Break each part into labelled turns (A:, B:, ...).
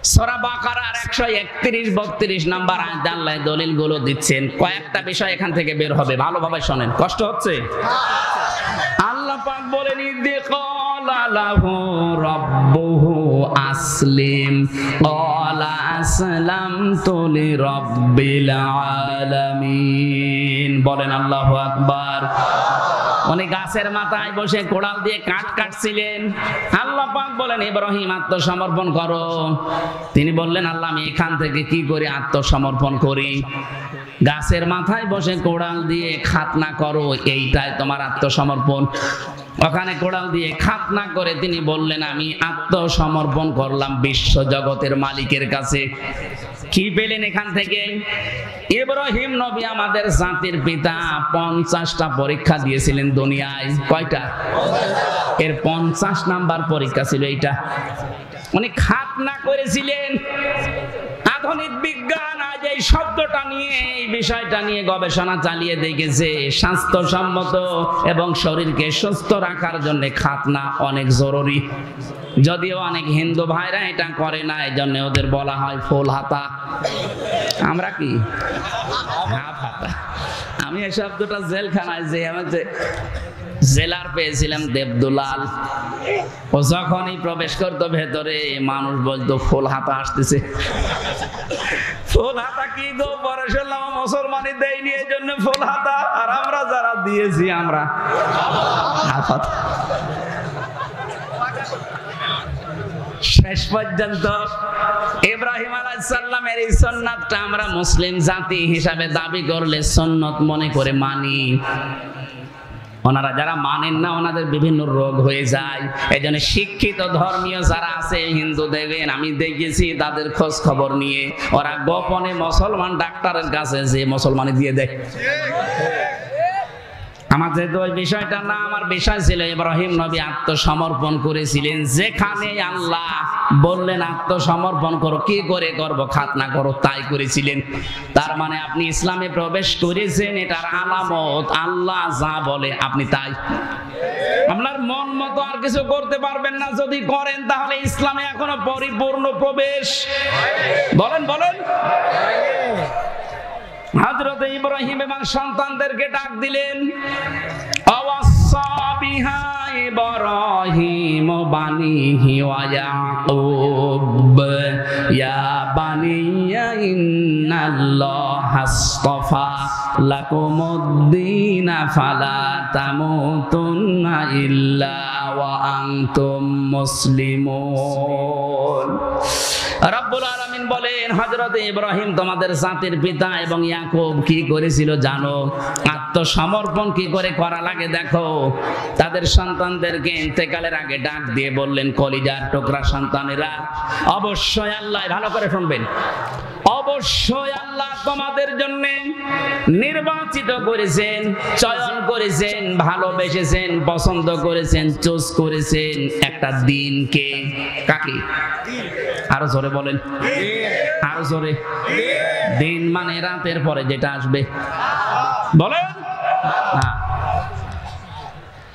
A: সূরা বাকারার 131-32 নাম্বার আয়াতে আল্লাহ দলিলগুলো দিচ্ছেন। কয়েকটা বিষয় এখান থেকে বের হবে, ভালোভাবে শোনেন। কষ্ট হচ্ছে? আল্লাহ পাক বলেন, ইদি ক্বালা লাহু রাব্বুহু আসলিম ক্বালা আসলামতু লিরাব্বিল আলামিন। বলেন আল্লাহু আকবার। উনি গাছের মাথায় বসে কোড়াল দিয়ে কাঠ কাটছিলেন। আল্লাহ পাক বলেন, ইব্রাহিম আত্মসমর্পণ করো। তিনি বললেন, আল্লাহ আমি এখান থেকে কি করে আত্মসমর্পণ করি? গাছের মাথায় বসে কোড়াল দিয়ে খাতনা করো, এইটাই তোমার আত্মসমর্পণ। ওখানে কোড়াল দিয়ে খাতনা করে তিনি বললেন, আমি আত্মসমর্পণ করলাম বিশ্ব জগতের মালিকের কাছে। কি পেলেন এখান থেকে? ইব্রাহিম নবী আমাদের জাতির পিতা 50টা পরীক্ষা দিয়েছিলেন দুনিয়ায়। কয়টা? এর 50 নাম্বার পরীক্ষা ছিল এইটা। উনি খাতনা করেছিলেন। আধুনিক বিজ্ঞান আজ এই শব্দটা নিয়ে, এই বিষয়টা নিয়ে গবেষণা চালিয়ে দেখেছে স্বাস্থ্যসম্মত এবং শরীরকে সুস্থ রাখার জন্য খাতনা অনেক জরুরি। যদিও অনেক হিন্দু ভাইরা এটা করে না, এই জন্য ওদের বলা হয় ফুল হাতা। আমরা কি হাফ হাতা? আমি এই শব্দটা জেলখানায় যে আমাদের জেলার পেয়েছিলাম দেবদুলাল, ও যখনই প্রবেশ করতো ভেতরে মানুষ বলতো ফুল হাতা আসতেছে। ফুল হাতা কি গো? পরে শুনলাম মুসলমানই দেয়নি, এই জন্য ফুল হাতা। আর আমরা যারা দিয়েছি আমরা হাফ হাতা। শেষ পর্যন্ত ইব্রাহিম আলাইহিস সালামের এই সুন্নাতটা আমরা মুসলিম জাতি হিসাবে দাবি করলে সুন্নত মনে করে মানি। ওনারা যারা মানেন না, ওনাদের বিভিন্ন রোগ হয়ে যায়। এই জন্য শিক্ষিত ধর্মীয় যারা আছে হিন্দু, দেখবেন আমি দেখেছি তাদের খোঁজ খবর নিয়ে ওরা গোপনে মুসলমান ডাক্তারের কাছে যে মুসলমানি দিয়ে দেয়। আমার যেহেতু ওই বিষয়টা না, আমার বিষয় ছিল ইব্রাহিম নবী আত্মসমর্পণ করেছিলেন। যেখানে আল্লাহ বললেন আত্মসমর্পণ করো, কি করে করবো? খাতনা করো, তাই করেছিলেন। তার মানে আপনি ইসলামে প্রবেশ করেছেন, এটার আলামত আল্লাহ যা বলে আপনি তাই। আপনার মন মতো আর কিছু করতে পারবেন না। যদি করেন তাহলে ইসলামে এখনো পরিপূর্ণ প্রবেশ। বলেন বলেন। হযরত ইব্রাহিম এবং সন্তানদেরকে ডাক দিলেন, আওয়াসা বিহা ইব্রাহিম বানিহি ওয়া ইয়াকুব ইয়া বানিয়া ইন্নাল্লাহা আসতাফা লাকুমুদ-দীন ফালা তামুতুন্না ইল্লা ওয়া আনতুম মুসলিমুন। রব্বুল আলামিন বলেন, হযরত ইব্রাহিম তোমাদের জাতির পিতা এবং ইয়াকুব কি করেছিল জানো? আত্মসমর্পণ কি করে করা লাগে দেখো। তাদের সন্তানদেরকে ইন্তেকালের আগে ডাক দিয়ে বললেন, কলিজার টুকরা সন্তানেরা, অবশ্যই আল্লাহ, ভালো করে শুনবেন, অবশ্যই আল্লাহ তোমাদের জন্য নির্বাচিত করেছেন, চয়ন করেছেন, ভালোবেসেছেন, পছন্দ করেছেন, চুজ করেছেন একটা দিনকে। কাকে? আরো জোরে বলেন, আরো জোরে। দিন মানে রাতের পরে যেটা আসবে। বলেন।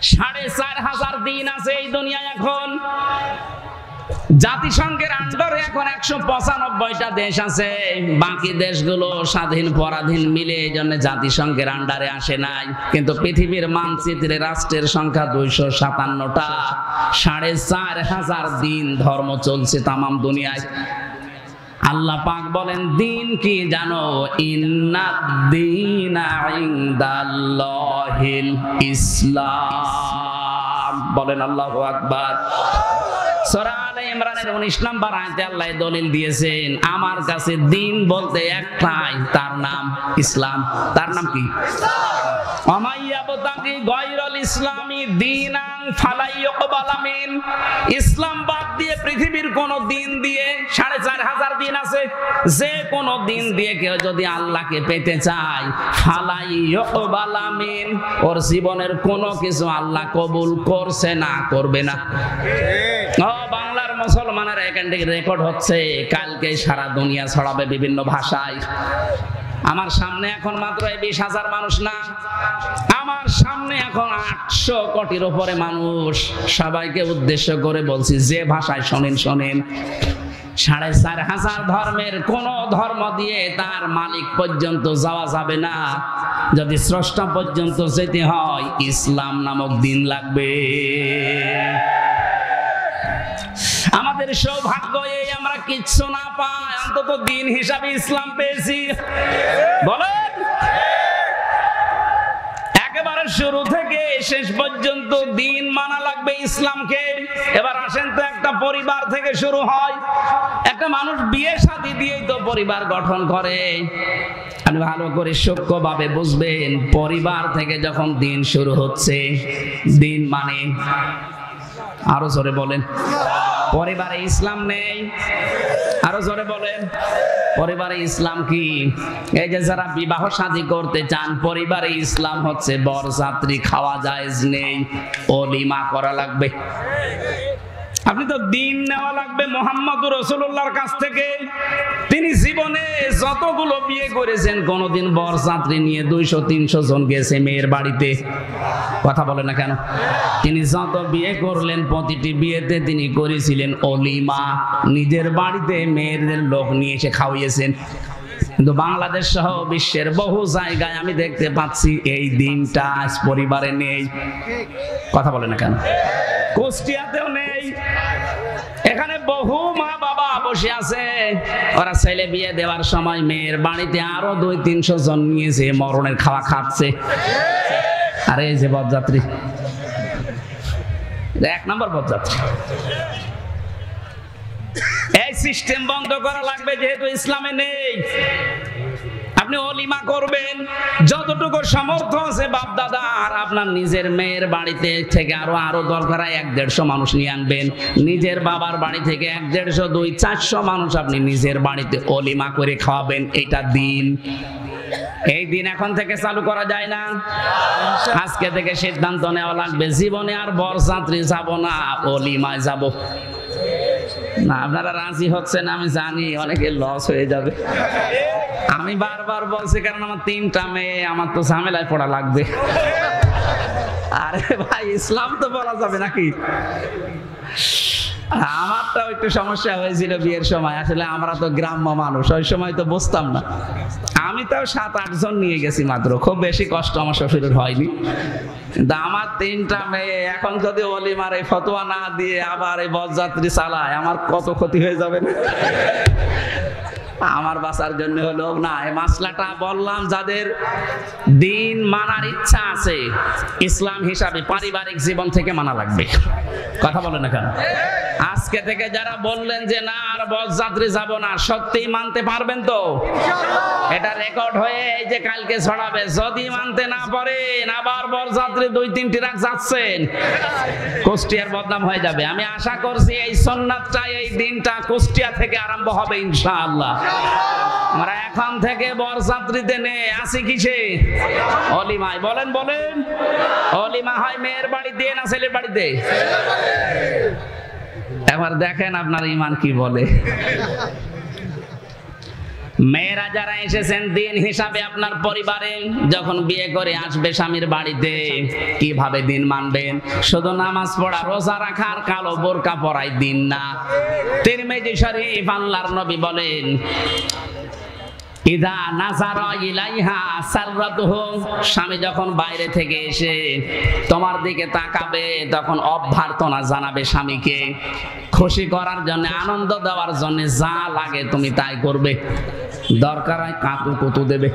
A: 4500 দিন আছে এই দুনিয়ায় এখন। জাতিসংঘের আন্ডারে এখন 195টা দেশ আছে। বাকি দেশগুলো স্বাধীন পরাধীন মিলে, এই জন্য জাতিসংঘের আন্ডারে আসে নাই। কিন্তু পৃথিবীর মানচিত্রে রাষ্ট্রের সংখ্যা 257টা। 4500 দিন ধর্ম চলছে তামাম দুনিয়ায়। আল্লাহ পাক বলেন, দিন কি জানো? ইন্নাদ-দীনা ইনদাল্লাহিল ইসলাম। বলেন আল্লাহু আকবার। সূরা আলে ইমরানের 19 নম্বর আয়াতে আল্লাহ দলিল দিয়েছেন, আমার কাছে দিন বলতে একটাই, তার নাম ইসলাম। তার নাম কি? ইসলাম বাদ দিয়ে পৃথিবীর কোন দিন দিয়ে 4500 দিন আছে, যে কোন দিন দিয়ে কেউ যদি আল্লাহকে পেতে চায়, ফালাই ইউকবাল মিন, ওর জীবনের কোনো কিছু আল্লাহ কবুল করছে না, করবে না। বাংলার মুসলমানের এখান থেকে রেকর্ড হচ্ছে, কালকে সারা দুনিয়া ছড়াবে বিভিন্ন ভাষায়। আমার সামনে এখন মাত্র 20,000 মানুষ না, আমার সামনে এখন 800 কোটির উপরে মানুষ। সবাইকে উদ্দেশ্য করে বলছি, যে ভাষায় শোনেন শোনেন। 4,500 ধর্মের কোন ধর্ম দিয়ে তার মালিক পর্যন্ত যাওয়া যাবে না। যদি স্রষ্টা পর্যন্ত যেতে হয় ইসলাম নামক দিন লাগবে। আমাদের সৌভাগ্য এই আমরা কিচ্ছু না পাই, অন্তত দিন হিসাবে ইসলাম পেয়েছি। বলেন, একেবারে শুরু থেকে শেষ পর্যন্ত দিন মানা লাগবে ইসলামকে। এবার আসেন তো, একটা পরিবার থেকে শুরু হয়। একটা মানুষ বিয়ে শাদী দিয়েই তো পরিবার গঠন করে। আপনি ভালো করে সূক্ষ্মভাবে বুঝবেন, পরিবার থেকে যখন দিন শুরু হচ্ছে, দিন মানে, আরো জোরে বলেন, পরিবারে ইসলাম নেই। আরো জোরে বলেন, পরিবারে ইসলাম কি? এই যে যারা বিবাহ শাদী করতে চান, পরিবারে ইসলাম হচ্ছে বরযাত্রী খাওয়া জায়েজ নেই, ওলিমা করা লাগবে। আপনি তো দিন নেওয়া লাগবে মুহাম্মদুর রাসূলুল্লাহর কাছ থেকে। তিনি জীবনে যতগুলো বিয়ে করেছেন, কোনদিন বরযাত্রী নিয়ে 200-300 জন গেছে মেয়ের বাড়িতে? কথা বলে না কেন? তিনি যত বিয়ে করলেন, প্রতিটি বিয়েতে তিনি করেছিলেন ওলিমা, নিজের বাড়িতে মেয়েদের লোক নিয়ে এসে খাওয়িয়েছেন। কিন্তু বাংলাদেশ সহ বিশ্বের বহু জায়গায় আমি দেখতে পাচ্ছি এই দিনটা আজ পরিবারে নেই। কথা বলে না কেন? কুষ্টিয়াতেও নেই। এখানে বহু মা বাবা বসে আছে, ওরা ছেলে বিয়ে দেওয়ার সময় মেয়ের বাড়িতে আরো 200-300 জন নিয়েছে, মরণের খাওয়া খাচ্ছে। আরে এই যে বরযাত্রী, 1 নম্বর বরযাত্রী। এই সিস্টেম বন্ধ করা লাগবে, যেহেতু ইসলামে নেই। আপনি ওলিমা করবেন যতটুকু সামর্থ্য আছে বাপ দাদা, আর আপনার নিজের মেয়ের বাড়িতে থেকে আরো দরকার 100-150 মানুষ নিয়ে আনবেন। নিজের বাবার বাড়ি থেকে 100-150-200-400 মানুষ আপনি নিজের বাড়িতে ওলিমা করে খাওয়াবেন। এটা দিন। এই দিন এখন থেকে চালু করা যায় না? আজকে থেকে সিদ্ধান্ত নেওয়া লাগবে, জীবনে আর বরযাত্রী যাব না, ওলিমায় যাব। না, আপনারা রাজি হচ্ছেন আমি জানি, অনেকে লস হয়ে যাবে। আমি বারবার বলছি, কারণ আমার 3টা মেয়ে, আমার তো ঝামেলায় পড়া লাগবে। আরে ভাই, ইসলাম তো বলা যাবে নাকি? আমারটাও একটু সমস্যা হয়েছিল বিয়ের সময়। আসলে আমরা তো গ্রাম্য মানুষ, ওই সময় তো বুঝতাম না। আমি তাও 7-8 জন নিয়ে গেছি মাত্র, খুব বেশি কষ্ট আমার শ্বশুরের হয়নি। কিন্তু আমার 3টা মেয়ে, এখন যদি ওলিমার এই ফতোয়া না দিয়ে আবার এই বরযাত্রী চালায়, আমার কত ক্ষতি হয়ে যাবে না? আমার বাঁচার জন্য হলো না, এই মাসলাটা বললাম। যাদের দিন মানার ইচ্ছা আছে, ইসলাম হিসাবে পারিবারিক জীবন থেকে মানা লাগবে। কথা বলে না কেন? আজকে থেকে যারা বললেন যে না আর বরযাত্রী যাব না, সত্যি মানতে পারবেন তো? এটা রেকর্ড হয়ে এই যে কালকে ছড়াবে। যদি মানতে না পারেন, আবার বরযাত্রী 2-3 ট্রাক যাচ্ছেন, কুষ্টিয়ার বদনাম হয়ে যাবে। আমি আশা করছি এই সুন্নাতটা, এই দিনটা কুষ্টিয়া থেকে আরম্ভ হবে ইনশাআল্লাহ। আমরা এখন থেকে বরযাত্রীতে নে আসি কিসে? ওলিমায়। বলেন বলেন, ওলিমা হয় মেয়ের বাড়িতে না ছেলের বাড়িতে? এবার দেখেন আপনার ঈমান কি বলে। মেয়েরা যারা এসেছেন দিন হিসাবে আপনার পরিবারে, যখন বিয়ে করে আসবে স্বামীর বাড়িতে, কিভাবে দিন মানবেন? শুধু নামাজ পড়া, রোজা রাখা আর কালো বোরকা পরাই দিন না। তিরমিজি শরীফ, আল্লাহর নবী বলেন, ইদা নাযারা ইলাইহা সাররাতুহু, স্বামী যখন বাইরে থেকে এসে তোমার দিকে তাকাবে, তখন অভ্যর্থনা জানাবে স্বামীকে, খুশি করার জন্য, আনন্দ দেওয়ার জন্য যা লাগে তুমি তাই করবে। দরকার হয় কাকু কুতু দেবে।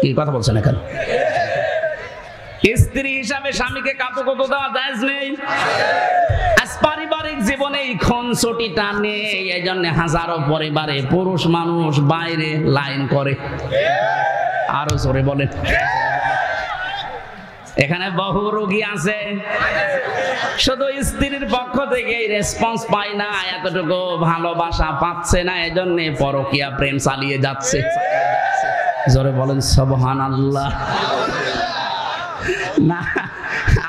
A: কি কথা বলছেন এখন? স্ত্রী হিসাবে স্বামীকে কাকু কুতু দেওয়া জায়েজ নেই। পারিবারিক জীবনে এই খুনসুটিটা নেই, এই জন্য হাজারো পরিবারে পুরুষ মানুষ বাইরে লাইন করে। আরো জোরে বলেন। এখানে বহু রোগী আছে, শুধু স্ত্রীর পক্ষ থেকে রেসপন্স পায় না, এতটুকু ভালোবাসা পাচ্ছে না, এজন্য পরকীয়া প্রেম চালিয়ে যাচ্ছে। জোরে বলেন সুবহানাল্লাহ। না,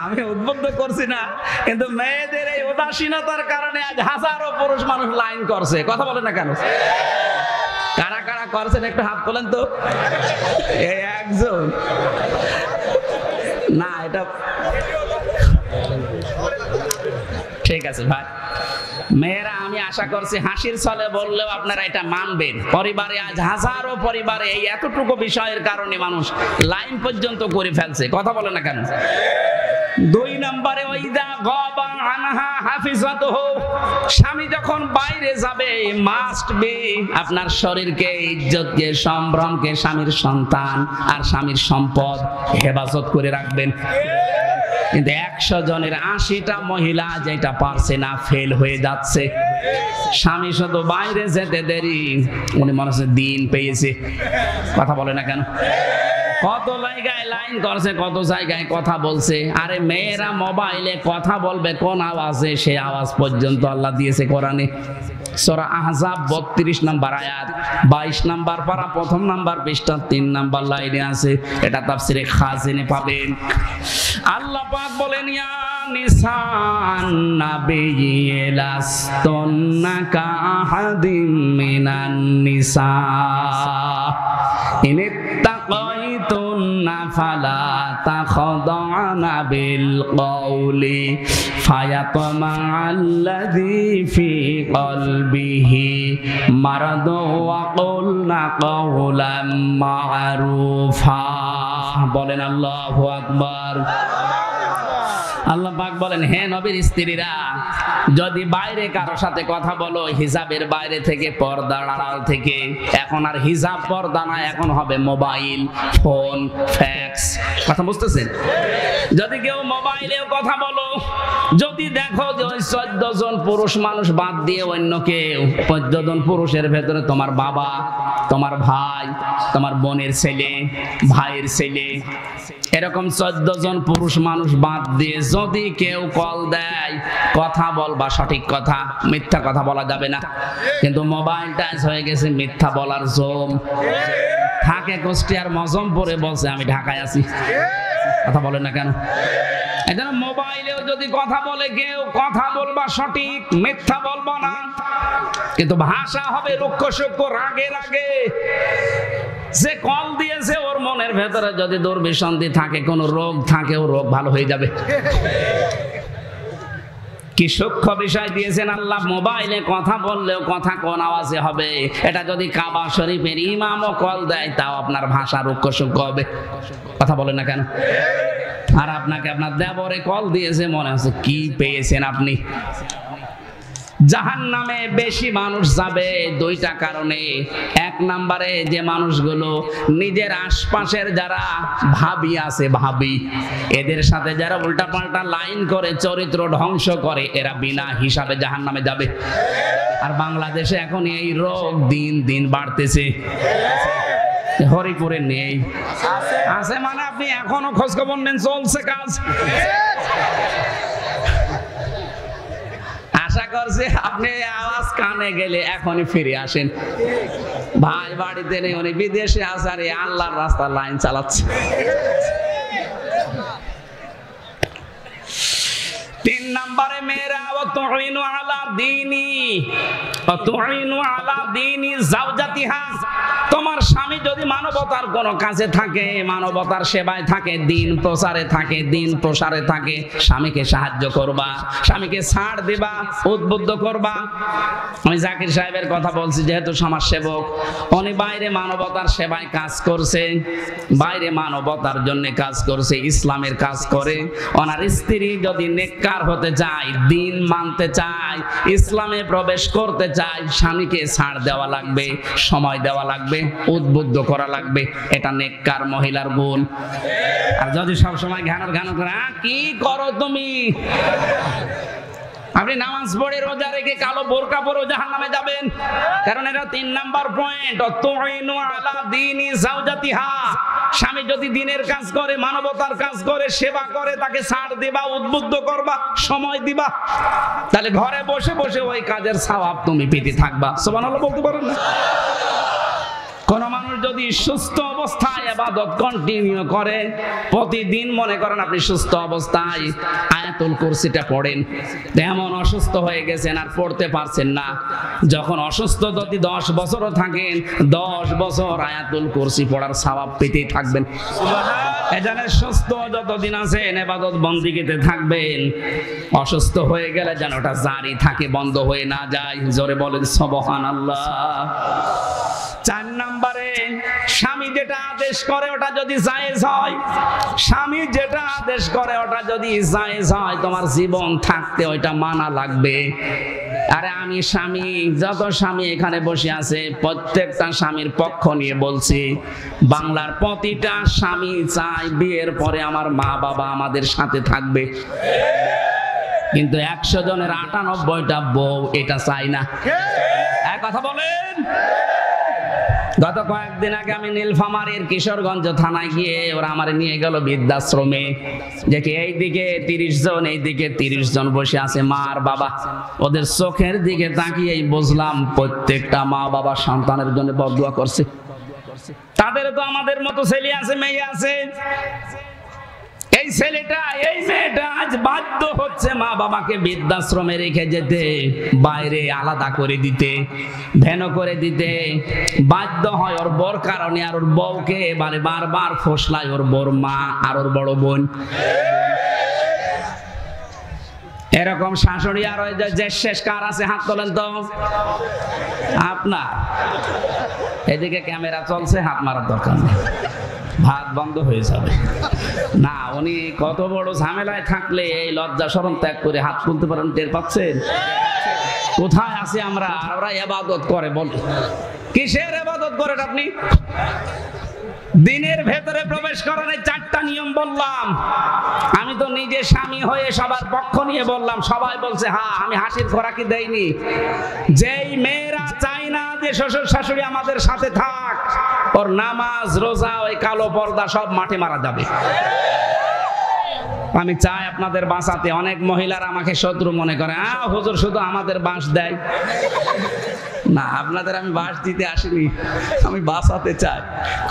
A: আমি উদ্বুদ্ধ করছি না, কিন্তু মেয়েদের এই উদাসীনতার কারণে আজ হাজারো পুরুষ মানুষ লাইন করছে। কথা বলে না কেন? কারা কারা করছেন একটু হাত তোলেন তো। এই একজন না, এটা ঠিক আছে ভাই, মেয়েরা আমি আশা করছি হাসির ছলে বললেও আপনারা এটা মানবেন। পরিবারে আজ হাজারো পরিবারে এই এতটুকু বিষয়ের কারণে মানুষ লাইন পর্যন্ত করে ফেলছে। কথা বলে না কেন? 2 নম্বরে ওয়াইদা গাবা আনহা হাফিজাতুহু, স্বামী যখন বাইরে যাবে মাস্ট বি আপনার শরীরকে, ইজ্জতকে, সম্ভ্রমকে, স্বামীর সন্তান আর স্বামীর সম্পদ হেফাজত করে রাখবেন। কিন্তু 100 জনের 80টা মহিলা যেটা পারছে না, ফেল হয়ে যাচ্ছে। স্বামী শুধু বাইরে যেতে দেরি, উনি মনে হচ্ছে দিন পেয়েছে। কথা বলে না কেন? কত জায়গায় লাইন করছে, কত জায়গায় কথা বলছে। আরে মেয়েরা মোবাইলে কথা বলবে কোন আওয়াজে, সে আওয়াজ পর্যন্ত আল্লাহ দিয়েছে কোরআনে। সূরা আহজাব 32 নম্বর আয়াত, 22 নম্বর পারা, 1ম নম্বর পৃষ্ঠা 3 নম্বর লাইনে আছে। এটা তাফসিরে খাজিনে পাবেন। আল্লাহ পাক বলেন, ইয়া নিসান নাবিয়্যি লাস্তুন্না কাআহাদিম মিনান নিসা ইনিত্তাকাইতুন্না ফালা তাখদা'না বিল কওলি ফায়াতমা'আল্লাযী ফী কলবিহি মারাদুন ওয়া কুলনা কাওলাম মা'রুফা। বলেন আল্লাহু আকবার। আল্লাহ পাক বলেন, হে নবীর স্ত্রীরা, যদি বাইরে কারোর সাথে কথা বলো হিজাবের বাইরে থেকে, পর্দার আড়াল থেকে, এখন আর হিজাব পর্দা না, এখন হবে মোবাইল, ফোন, ফ্যাক্স। কথা বুঝতেছেন? যদি কেউ মোবাইলেও কথা বলো, যদি দেখো যে ওই 14 জন পুরুষ মানুষ বাদ দিয়ে অন্য কেউ, 14 জন পুরুষের ভেতরে তোমার বাবা, তোমার ভাই, তোমার বোনের ছেলে, ভাইয়ের ছেলে, এরকম 14 জন পুরুষ মানুষ বাদ দিয়ে যদি কেউ কল দেয়, কথা বলবা সঠিক কথা, মিথ্যা কথা বলা যাবে না। কিন্তু মোবাইল টাচ হয়ে গেছে মিথ্যা বলার জোম। থাকে কুষ্টিয়ার মজমপুরে বলছে আমি ঢাকায় আছি। কথা বলে না কেন? এজন্য মোবাইলেও যদি কথা বলে কেউ, কথা বলবা সঠিক, মিথ্যা বলবা না। কিন্তু ভাষা হবে রুক্ষ সূক্ষ্ম, রাগে রাগে। যে কল দিয়েছে ওর মনের ভেতরে যদি দুর্বিসন্ধি থাকে, কোন রোগ থাকে, ও রোগ ভালো হয়ে যাবে। কি সূক্ষ্ম বিষয় দিয়েছেন আল্লাহ। মোবাইলে কথা বললেও কথা কোন আওয়াজে হবে। এটা যদি কাবা শরীফের ইমামও কল দেয়, তাও আপনার ভাষা রুক্ষ সূক্ষ্ম হবে। কথা বলেন না কেন? আর আপনাকে আপনার দেবরে কল দিয়েছে, মনে হচ্ছে কি পেয়েছেন আপনি। জাহান্নামে বেশি মানুষ যাবে 2টা কারণে। 1 নম্বরে যে মানুষগুলো নিজের আশপাশের যারা ভাবি আছে, ভাবি, এদের সাথে যারা উল্টাপাল্টা লাইন করে, চরিত্র ধ্বংস করে, এরা বিনা হিসাবে জাহান্নামে যাবে। আর বাংলাদেশে এখন এই রোগ দিন দিন বাড়তেছে। হরিপুরে নেই, আছে মানে আপনি এখনো খোঁজ খবর নেন, চলছে কাজ। আশা করছি আপনি আওয়াজ কানে গেলে এখনই ফিরে আসেন। ভাই বাড়িতে নেই, উনি বিদেশে আছে, আর আল্লাহর রাস্তার লাইন চালাচ্ছে। 3 নম্বরে মেয়েরা, ওয়াতুইনু আলা দীনি যাওজাতিহা। তোমার স্বামী যদি মানবতার কোন কাজে থাকে, মানবতার সেবায় থাকে, দিন প্রচারে থাকে, দিন প্রসারে থাকে, স্বামীকে সাহায্য করবা, স্বামীকে ছাড় দিবা, উদ্বুদ্ধ করবা। আমি জাকির সাহেবের কথা বলছি, যেহেতু সমাজ সেবক, উনি বাইরে মানবতার সেবায় কাজ করছে, বাইরে মানবতার জন্য কাজ করছে, ইসলামের কাজ করে। ওনার স্ত্রী যদি নেককার হতে চায়, দিন মানতে চায়, ইসলামে প্রবেশ করতে চায়, স্বামীকে ছাড় দেওয়া লাগবে, সময় দেওয়া লাগবে, উদ্বুদ্ধ করা লাগবে। এটা নেককার মহিলার গুণ। আর যদি সব সময় ঘানো করে কি করো তুমি, আপনি নামাজ পড়ে রোজা রেখে কালো বোরকা পরে জাহান্নামে যাবেন। কারণ এটা 3 নাম্বার পয়েন্ট, তুইনু আলা দীনি যাওজাতিহা। স্বামী যদি দিনের কাজ করে, মানবতার কাজ করে, সেবা করে, তাকে ছাড় দিবা, উদ্বুদ্ধ করবা, সময় দিবা, তাহলে ঘরে বসে বসে ওই কাজের সওয়াব তুমি পেতে থাকবা। সুবহানাল্লাহ বলতে পারেন না? কোন মানুষ মানুষ যদি সুস্থ অবস্থায় ইবাদত কন্টিনিউ করে, প্রতিদিন মনে করেন আপনি সুস্থ অবস্থায় আয়াতুল কুরসিটা পড়েন, এমন অসুস্থ হয়ে গেছেন আর পড়তে পারছেন না, যখন অসুস্থ যদি 10 বছরও থাকেন 10 বছর আয়াতুল কুরসি পড়ার সওয়াব পেতেই থাকবেন। এজন্য সুস্থ যতদিন আছেন ইবাদত বন্দেগীতে থাকবেন, অসুস্থ হয়ে গেলে যেন ওটা জারি থাকে, বন্ধ হয়ে না যায়। জোরে বলেন সুবহানাল্লাহ। 4 নম্বরে স্বামী যেটা আদেশ করে ওটা যদি জায়েজ হয়, স্বামী যেটা আদেশ করে ওটা যদি জায়েজ হয়, তোমার জীবন থাকতে ওইটা মানা লাগবে। আরে আমি স্বামী, যত স্বামী এখানে বসে আছে প্রত্যেকটা স্বামীর পক্ষ নিয়ে বলছি, বাংলার প্রতিটা স্বামী চায় বিয়ের পরে আমার মা বাবা আমাদের সাথে থাকবে, কিন্তু 100 জনের 98টা বউ এটা চায় না। এক কথা বলেন। গত কয়েকদিন আগে আমি নীলফামারীর কিশোরগঞ্জ থানায় গিয়ে ওরা আমার নিয়ে গেল বৃদ্ধাশ্রমে, দেখি এইদিকে 30 জন, এইদিকে 30 জন বসে আছে মা আর বাবা। ওদের চোখের দিকে তাকিয়েই বুঝলাম প্রত্যেকটা মা বাবা সন্তানের জন্য বদদুয়া করছে। তাদের তো আমাদের মতো ছেলে আছে, মেয়ে আছে। এই ছেলেটা এই মেয়েটা আজ বাধ্য হচ্ছে মা বাবাকে বৃদ্ধাশ্রমে রেখে যেতে, বাইরে আলাদা করে দিতে, ভেন করে দিতে বাধ্য হয় ওর বর কারণে। আর ওর বউকে এবারে বারবার ফসলায় ওর বর মা আর ওর বড় বোন। এরকম শাশুড়ি আর ওই যে শেষ কার আছে হাত তোলেন তো আপনার। এদিকে ক্যামেরা চলছে, হাত মারার দরকার নেই, ভাত বন্ধ হয়ে যাবে না। উনি কত বড় ঝামেলায় থাকলে এই লজ্জা শরম ত্যাগ করে হাত তুলতে পারেন, টের পাচ্ছেন? কোথায় আছি আমরা? আর ওরা ইবাদত করে বলে। কিসের ইবাদত করেন আপনি? দিনের ভেতরে প্রবেশ করার 4টা নিয়ম বললাম। আমি তো নিজে স্বামী হয়ে সবার পক্ষ নিয়ে বললাম, সবাই বলছে হ্যাঁ, আমি হাসির খোরাকি দেইনি। যেই মেয়েরা চাই না যে শ্বশুর শাশুড়ি আমাদের সাথে থাক, ওর নামাজ রোজা ওই কালো পর্দা সব মাঠে মারা যাবে। আমি চাই আপনাদের বাঁচাতে। অনেক মহিলারা আমাকে শত্রু মনে করে, হুজুর শুধু আমাদের বাঁশ দেয় না। আপনাদের আমি বাঁশ দিতে আসিনি, আমি বাঁচাতে চাই।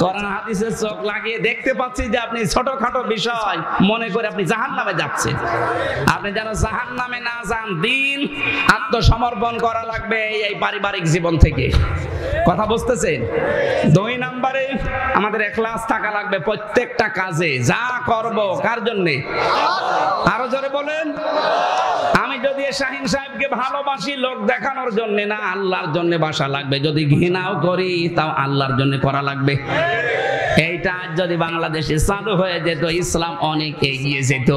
A: কোরআন হাদিসের চোখ লাগিয়ে দেখতে পাচ্ছি যে আপনি ছোটখাটো বিষয় মনে করে আপনি জাহান্নামে যাচ্ছেন। আপনি যেন জাহান্নামে না যান, দিন আত্মসমর্পণ করা লাগবে এই পারিবারিক জীবন থেকে। কথা বুঝতেছেন? 2 নম্বরে আমাদের ইখলাস থাকা লাগবে প্রত্যেকটা কাজে। যা করব কার জন্যে? আরো জোরে বলেন। আমি যদি শাহিন সাহেবকে ভালোবাসি লোক দেখানোর জন্য না, আল্লাহর জন্য বাসা লাগবে। যদি ঘৃণাও করি তাও আল্লাহর জন্য করা লাগবে। এইটা যদি বাংলাদেশে চালু হয়ে যেত, ইসলাম অনেক এগিয়ে যেত।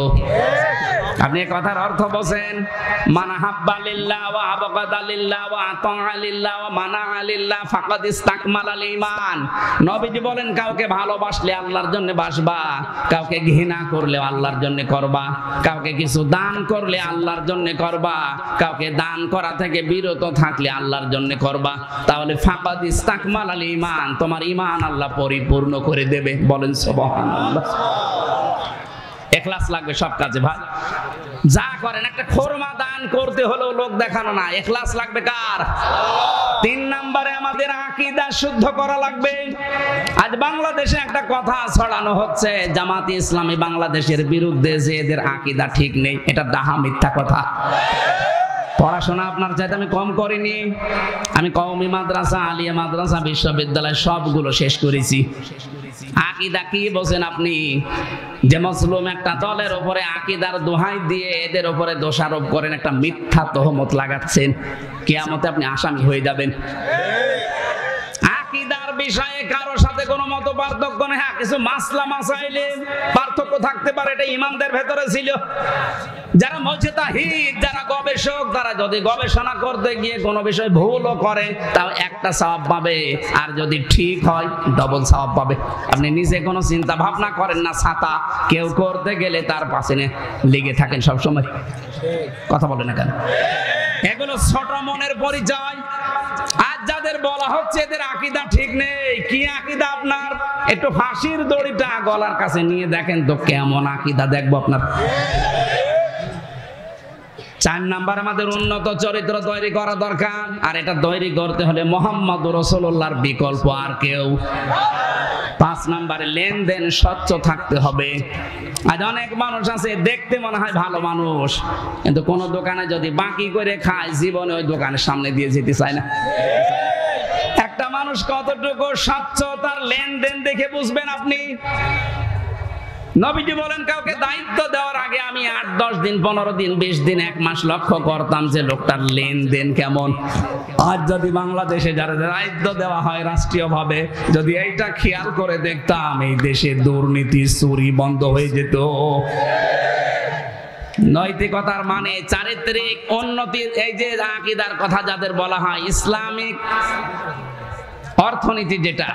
A: আপনি কথার অর্থ বোঝেন? মানা হাব্বা লিল্লাহ ওয়া আবগাদা লিল্লাহ ওয়া আতা লিল্লাহ ওয়া মানা লিল্লাহ ফাকাদ ইসতাকমালাল ঈমান। নবীজি বলেন, কাউকে ভালোবাসলে আল্লাহর জন্য বাসবা, কাউকে ঘৃণা করলে আল্লাহর জন্য করবা, কাউকে কিছু দান করলে আল্লাহর জন্য করবা, কাউকে দান করা থেকে বিরত থাকলে আল্লাহর জন্য করবা। তাহলে ফাকাদ ইসতাকমালাল ঈমান, তোমার ঈমান আল্লাহ পরিপূর্ণ করে দেবে। বলেন সুবহানাল্লাহ। ইখলাস লাগবে সব কাজে ভাই। যা করেন, একটা খোরমা দান করতে হলেও লোক দেখানো না, ইখলাস লাগবে কার? 3 নম্বরে আমাদের আকীদা শুদ্ধ করা লাগবে। আজ বাংলাদেশে একটা কথা ছড়ানো হচ্ছে, জামাতে ইসলামী বাংলাদেশের বিরুদ্ধে যে এদের আকীদা ঠিক নেই। এটা ডাহা মিথ্যা কথা। পড়াশোনা আপনার চাইতে আমি কম করিনি। আমি কওমি মাদ্রাসা, আলিয়া মাদ্রাসা, বিশ্ববিদ্যালয় সবগুলো শেষ করেছি। আকীদা কি বোঝেন আপনি? যে মজলুম একটা দলের উপরে আকীদার দোহাই দিয়ে এদের উপরে দোষারোপ করেন, একটা মিথ্যা তহমত লাগাচ্ছেন, কিয়ামতে আপনি আসামি হয়ে যাবেন। আকীদার বিষয়ে কারো সাথে কোনো মত পার্থক্য নেই। হ্যাঁ, কিছু মাসলা মাসাইলে পার্থক্য থাকতে পারে, এটা ঈমানদের ভেতরে ছিল। যারা মুজতাহিদ, যারা গবেষক, তারা যদি গবেষণা করতে গিয়ে কোনো বিষয় ভুলও করে তাও একটা সওয়াব পাবে, আর যদি ঠিক হয় ডবল সওয়াব পাবে। আপনি নিজে কোনো চিন্তা ভাবনা করেন না, ছাতা কেউ করতে গেলে তার পাশে লেগে থাকেন সব সময়। কথা বলেন না কেন? এগুলো ছোট মনের পরিচয়। আজ যাদের বলা হচ্ছে এদের আকীদা ঠিক নেই, কি আকীদা আপনার? একটু ফাঁসির দড়িটা গলার কাছে নিয়ে দেখেন তো কেমন আকীদা, দেখবো আপনার। 4 নাম্বার আমাদের উন্নত চরিত্র তৈরি করা দরকার, আর এটা তৈরি করতে হলে মুহাম্মদুর রাসূলুল্লাহর বিকল্প আর কেউ। 5 নাম্বারে লেনদেন স্বচ্ছ থাকতে হবে। আজ অনেক মানুষ আছে দেখতে মনে হয় ভালো মানুষ, কিন্তু কোন দোকানে যদি বাকি করে খায় জীবনে ওই দোকানের সামনে দিয়ে যেতে চায় না। একটা মানুষ কতটুকু স্বচ্ছ তার লেনদেন দেখে বুঝবেন আপনি। নবীজি বলেন কাউকে দায়িত্ব দেওয়ার আগে আমি 8-10 দিন 15 দিন 20 দিন 1 মাস লক্ষ্য করতাম যে লোকটার লেনদেন কেমন। আজ যদি বাংলাদেশে যারা দায়িত্ব দেওয়া হয় রাষ্ট্রীয়ভাবে, যদি এইটা খেয়াল করে দেখতাম, এই দেশে দুর্নীতি চুরি বন্ধ হয়ে যেত। নৈতিকতার মানে চারিত্রিক উন্নতির, এই যে আকীদার কথা যাদের বলা হয়, ইসলামিক অর্থনীতি, যেটা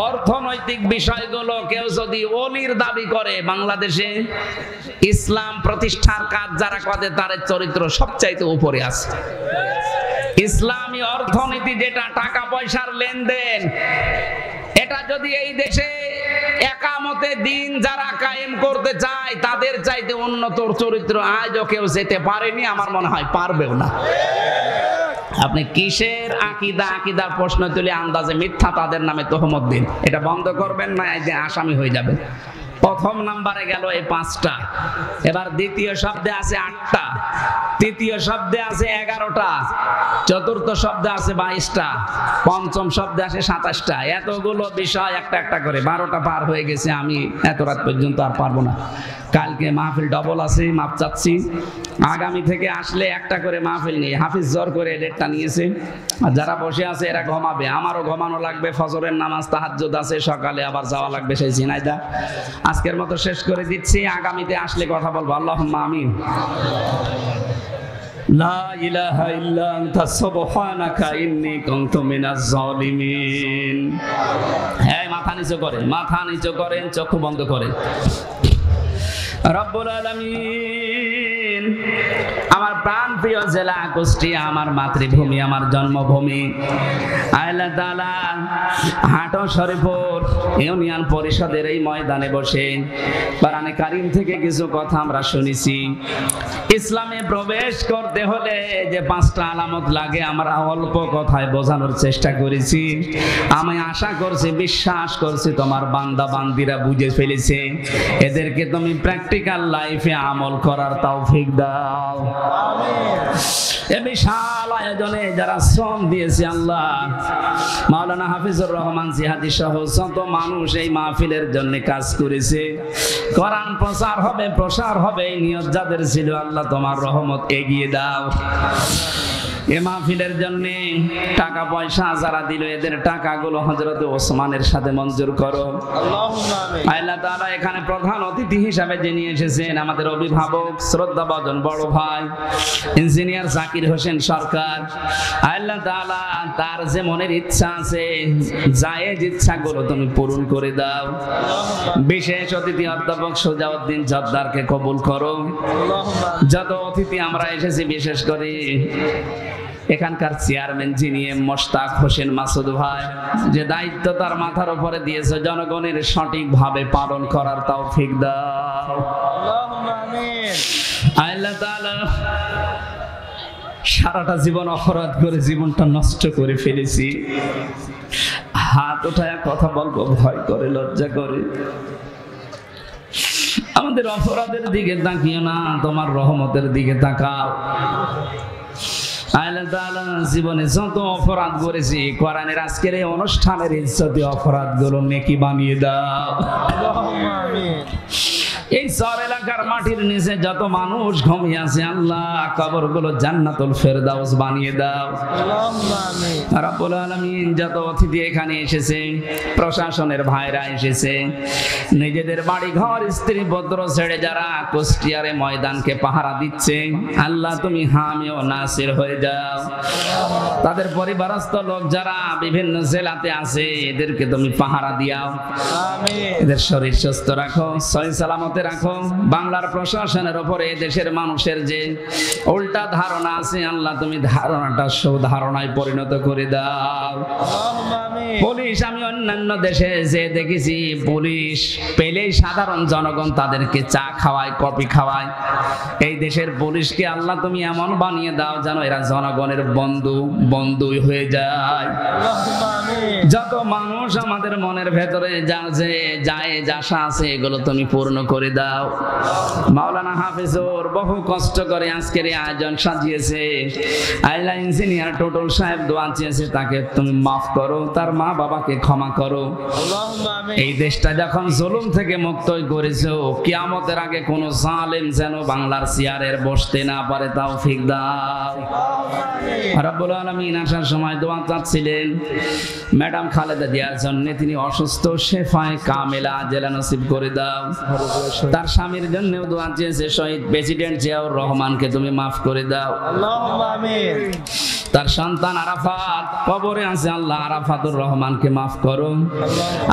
A: অর্থনৈতিক বিষয়গুলো কেউ যদি ওলির দাবি করে, বাংলাদেশে ইসলাম প্রতিষ্ঠার কাজ যারা করে তার চরিত্র সবচাইতে উপরে আছে। ইসলামী অর্থনীতি যেটা টাকা পয়সার লেনদেন, এটা যদি এই দেশে একামতে দিন যারা কায়েম করতে চায় তাদের চাইতে উন্নত চরিত্র আজও কেউ যেতে পারেনি, আমার মনে হয় পারবেও না। আপনি কিসের আকীদা, আকীদার প্রশ্ন তুলে আন্দাজে মিথ্যা তাদের নামে তহমত দিন, এটা বন্ধ করবেন না, এই যে আসামি হয়ে যাবেন। প্রথম নাম্বারে গেল এই 5টা, এবার দ্বিতীয় শব্দে আছে 8টা, তৃতীয় শব্দে আছে 11টা, চতুর্থ শব্দে আছে 22টা, পঞ্চম শব্দে আছে 27টা। এতগুলো বিষয় একটা একটা করে 12টা পার হয়ে গেছে, আমি এত রাত পর্যন্ত আর পারবো না। কালকে মাহফিল ডবল আছে, মাপ চাচ্ছি। আগামী থেকে আসলে একটা করে মাহফিল নেই, হাফিজ জোর করে ডেটটা নিয়েছে। আর যারা বসে আছে এরা ঘুমাবে, আমারও ঘুমানো লাগবে, ফজরের নামাজ তাহাজ্জুদ আছে, সকালে আবার যাওয়া লাগবে সেই ঝিনাইদহ। আজকের মতো শেষ করে দিচ্ছি, আগামীতে আসলে কথা বলবো। আল্লাহুম্মা আমিন। লা ইলাহা ইল্লা আনতা সুবহানাকা ইন্নী কুনতু মিনাজ জালিমিন। হ্যাঁ, মাথা নিচু করেন, মাথা নিচু করেন, চক্ষু বন্ধ করেন। রব্বুল আলামিন, আমার প্রাণ প্রিয় জেলা কুষ্টিয়া, আমার মাতৃভূমি, আমার জন্মভূমি, আল্লাহ তাআলা হাট শরীফপুর ইউনিয়ন পরিষদের এই ময়দানে বসে কোরআনে কারীম থেকে কিছু কথা আমরা শুনেছি। ইসলামে প্রবেশ করতে হলে যে 5টা আলামত লাগে আমরা অল্প কথায় বোঝানোর চেষ্টা করেছি। আমি আশা করছি, বিশ্বাস করছি তোমার বান্দা বান্দিরা বুঝে ফেলেছে। এদেরকে তুমি প্র্যাকটিক্যাল লাইফে আমল করার তৌফিক দাও। এ বিশাল আয়োজনে যারা শ্রম দিয়েছে আল্লাহ, মাওলানা হাফিজুর রহমান জিহাদি সহ যত মানুষ এই মাহফিলের জন্য কাজ করেছে, কোরআন প্রচার হবে, প্রসার হবে, এই নিয়ত যাদের ছিল আল্লাহ তোমার রহমত এগিয়ে দাও। এ মাহফিলের জন্য টাকা পয়সা যারা দিল, এদের টাকাগুলো হযরত ওসমানের সাথে মঞ্জুর করো। আল্লাহুম্মা আমিন। আল্লাহ তাআলা এখানে প্রধান অতিথি হিসেবে যিনি এসেছেন, আমাদের অভিভাবক শ্রদ্ধাভাজন বড় ভাই ইঞ্জিনিয়ার জাকির হোসেন সরকার, আল্লাহ তাআলা তার যে মনের ইচ্ছা আছে, জায়েজ ইচ্ছাগুলো তুমি পূরণ করে দাও। বিশেষ অতিথি অধ্যাপক সুজাউদ্দিন জব্বারকে কবুল করো। যত অতিথি আমরা এসেছি, বিশেষ করে এখানকার চেয়ারম্যান যিনি মোশতাক হোসেন মাসুদ ভাই, যে দায়িত্ব তার মাথার উপরে দিয়েছে, জনগণের সঠিকভাবে পালন করার তৌফিক দাও। আল্লাহুম্মা আমিন। আল্লাহ তাআলা, সারাটা জীবন অপরাধ করে জীবনটা নষ্ট করে ফেলেছি, হাত উঠায় কথা বলবো ভয় করে, লজ্জা করে। আমাদের অপরাধের দিকে তাকিও না, তোমার রহমতের দিকে তাকাও। আল্লাহ তাআলা, জীবনে যত অপরাধ করেছি, কোরআনের আজকের এই অনুষ্ঠানের ইজ্জতে অপরাধগুলো নেকি বানিয়ে দাও। আল্লাহুম্মা আমিন। এই শহর এলাকার মাটির নিচে যত মানুষ ঘুমিয়ে আছে, আল্লাহ কবরগুলো জান্নাতুল ফেরদাউস বানিয়ে দাও। আল্লাহুম্মা আমিন। রব্বুল আলামিন, যত অতিথি এখানে এসেছে, প্রশাসনের ভাইরা এসেছে, নিজেদের বাড়ি ঘর স্ত্রী পুত্র ছেড়ে যারা কুষ্টিয়ারে ময়দানকে পাহারা দিচ্ছে, আল্লাহ তুমি হামি ও নাসির হয়ে যাও। তাদের পরিবারস্থ লোক যারা বিভিন্ন জেলাতে আছে, এদেরকে তুমি পাহারা দিও। আমিন। এদের শরীর সুস্থ রাখো, সহি সালামতে রাখো। বাংলার প্রশাসনের উপরে দেশের মানুষের যে উল্টা ধারণা আছে আল্লাহ তুমি ধারণাটা ধারণায় পরিণত করে দাও। পুলিশ, আমি অন্যান্য দেশে যে দেখেছি পুলিশ পেলেই সাধারণ জনগণ তাদেরকে চা খাওয়ায়, কফি খাওয়ায়। এই দেশের পুলিশকে আল্লাহ তুমি এমন বানিয়ে দাও যেন এরা জনগণের বন্ধুই হয়ে যায়। যত মানুষ আমাদের মনের ভেতরে যায় আশা আছে এগুলো তুমি পূর্ণ করে দাও। মাওলানা হাফিজুর বহু কষ্ট করে আজকের এই আয়োজন সাজিয়েছে। আইলা ইঞ্জিনিয়ার টোটল সাহেব দোয়া চেয়েছে, তাকে তুমি মাফ করো, তার মা বাবাকে ক্ষমা করো। এই দেশটা যখন জুলুম থেকে মুক্ত করেছো, কিয়ামতের আগে কোনো জালেম যেন বাংলার চেয়ারের বসতে না পারে, তৌফিক দাও। রব্বুল আলামিন আসার সময় দোয়া চাচ্ছিলেন ম্যাডাম খালেদা জিয়ার জন্য, তিনি অসুস্থ, শেফায়ে কামেলা আজেলা নসিব করে দাও। তার স্বামীর জন্যও দোয়া চেয়েছে, শহীদ প্রেসিডেন্ট জিয়াউর রহমানকে তুমি মাফ করে দাও। আল্লাহুম্মা আমিন। তার সন্তান আরাফাত কবরে আছে, আল্লাহ আরাফাতুর রহমানকে মাফ করো।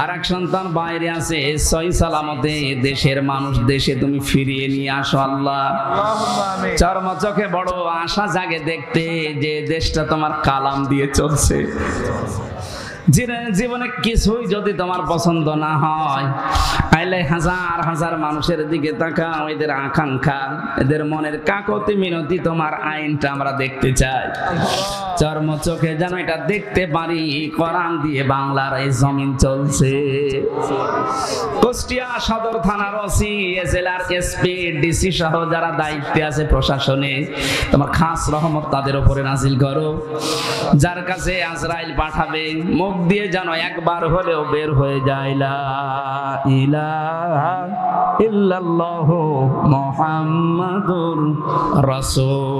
A: আর এক সন্তান বাইরে আছে, সহি সালামতে দেশের মানুষ দেশে তুমি ফিরিয়ে নিয়ে আসো আল্লাহ। চর্ম চোখে বড় আশা জাগে দেখতে যে দেশটা তোমার কালাম দিয়ে চলছে। জীবনে কিছুই যদি তোমার পছন্দ না হয়, তাইলে হাজার হাজার মানুষের দিকে তাকাও, এদের আকাঙ্ক্ষা, এদের মনের কাকতি মিনতি তোমার আইনটা আমরা দেখতে চাই। চর্ম চোখে যেন এটা দেখতে পারি, কোরআন দিয়ে বাংলার এই জমিন চলছে। কুষ্টিয়া সদর থানার ওসি, জেলার এসপি, ডিসি সহ যারা দায়িত্বে আছে প্রশাসনে, তোমার খাস রহমত তাদের উপরে নাজিল করো। যার কাছে আজরাইল পাঠাবে মুখ দিয়ে যেন একবার হলেও বের হয়ে যায় লা ইলাহা ইল্লাল্লাহু মুহাম্মাদুর রাসূল।